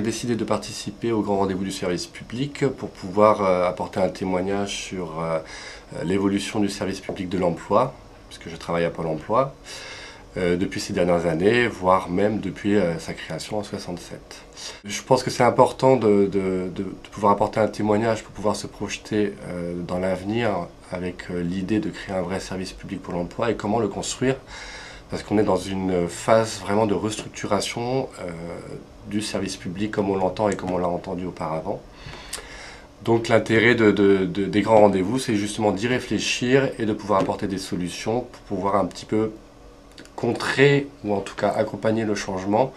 j'ai décidé de participer au grand rendez-vous du service public pour pouvoir apporter un témoignage sur l'évolution du service public de l'emploi, puisque je travaille à Pôle emploi, depuis ces dernières années, voire même depuis sa création en 1967. Je pense que c'est important de pouvoir apporter un témoignage pour pouvoir se projeter dans l'avenir avec l'idée de créer un vrai service public pour l'emploi et comment le construire. Parce qu'on est dans une phase vraiment de restructuration du service public comme on l'entend et comme on l'a entendu auparavant. Donc l'intérêt des grands rendez-vous, c'est justement d'y réfléchir et de pouvoir apporter des solutions pour pouvoir un petit peu contrer ou en tout cas accompagner le changement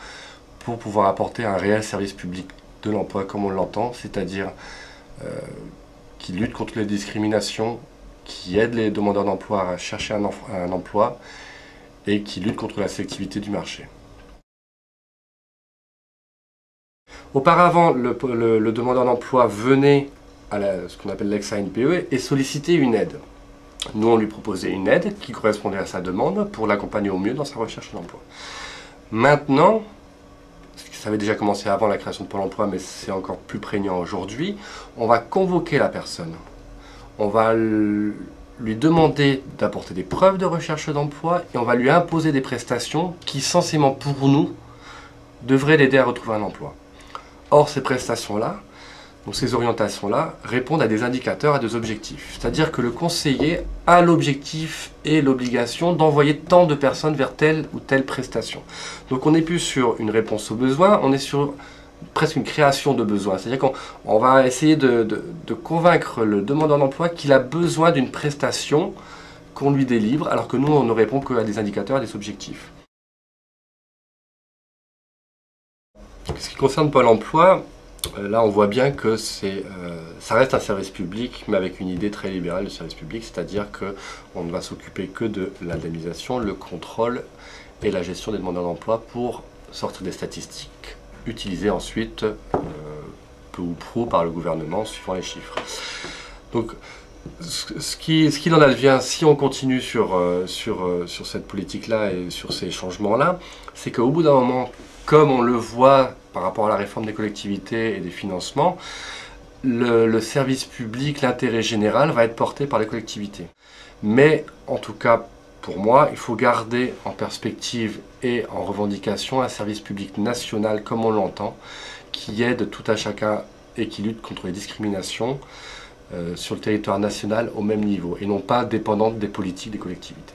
pour pouvoir apporter un réel service public de l'emploi comme on l'entend, c'est-à-dire qui lutte contre les discriminations, qui aide les demandeurs d'emploi à chercher un emploi, et qui lutte contre la sélectivité du marché. Auparavant, le demandeur d'emploi venait à ce qu'on appelle l'ex-ANPE et sollicitait une aide. Nous, on lui proposait une aide qui correspondait à sa demande pour l'accompagner au mieux dans sa recherche d'emploi. Maintenant, ça avait déjà commencé avant la création de Pôle emploi, mais c'est encore plus prégnant aujourd'hui, on va convoquer la personne. On va lui demander d'apporter des preuves de recherche d'emploi et on va lui imposer des prestations qui, censément pour nous, devraient l'aider à retrouver un emploi. Or, ces prestations-là, donc ces orientations-là, répondent à des indicateurs, à des objectifs. C'est-à-dire que le conseiller a l'objectif et l'obligation d'envoyer tant de personnes vers telle ou telle prestation. Donc on n'est plus sur une réponse aux besoins, on est sur presque une création de besoins. C'est-à-dire qu'on va essayer de convaincre le demandeur d'emploi qu'il a besoin d'une prestation qu'on lui délivre, alors que nous, on ne répond qu'à des indicateurs et des objectifs. Ce qui concerne Pôle emploi, là on voit bien que ça reste un service public, mais avec une idée très libérale du service public, c'est-à-dire qu'on ne va s'occuper que de l'indemnisation, le contrôle et la gestion des demandeurs d'emploi pour sortir des statistiques utilisées ensuite peu ou prou par le gouvernement suivant les chiffres. Donc ce qu'il en advient si on continue sur cette politique-là et sur ces changements-là, c'est qu'au bout d'un moment, comme on le voit par rapport à la réforme des collectivités et des financements, le service public, l'intérêt général va être porté par les collectivités. Mais en tout cas, pour moi, il faut garder en perspective et en revendication un service public national comme on l'entend, qui aide tout à chacun et qui lutte contre les discriminations sur le territoire national au même niveau et non pas dépendante des politiques des collectivités.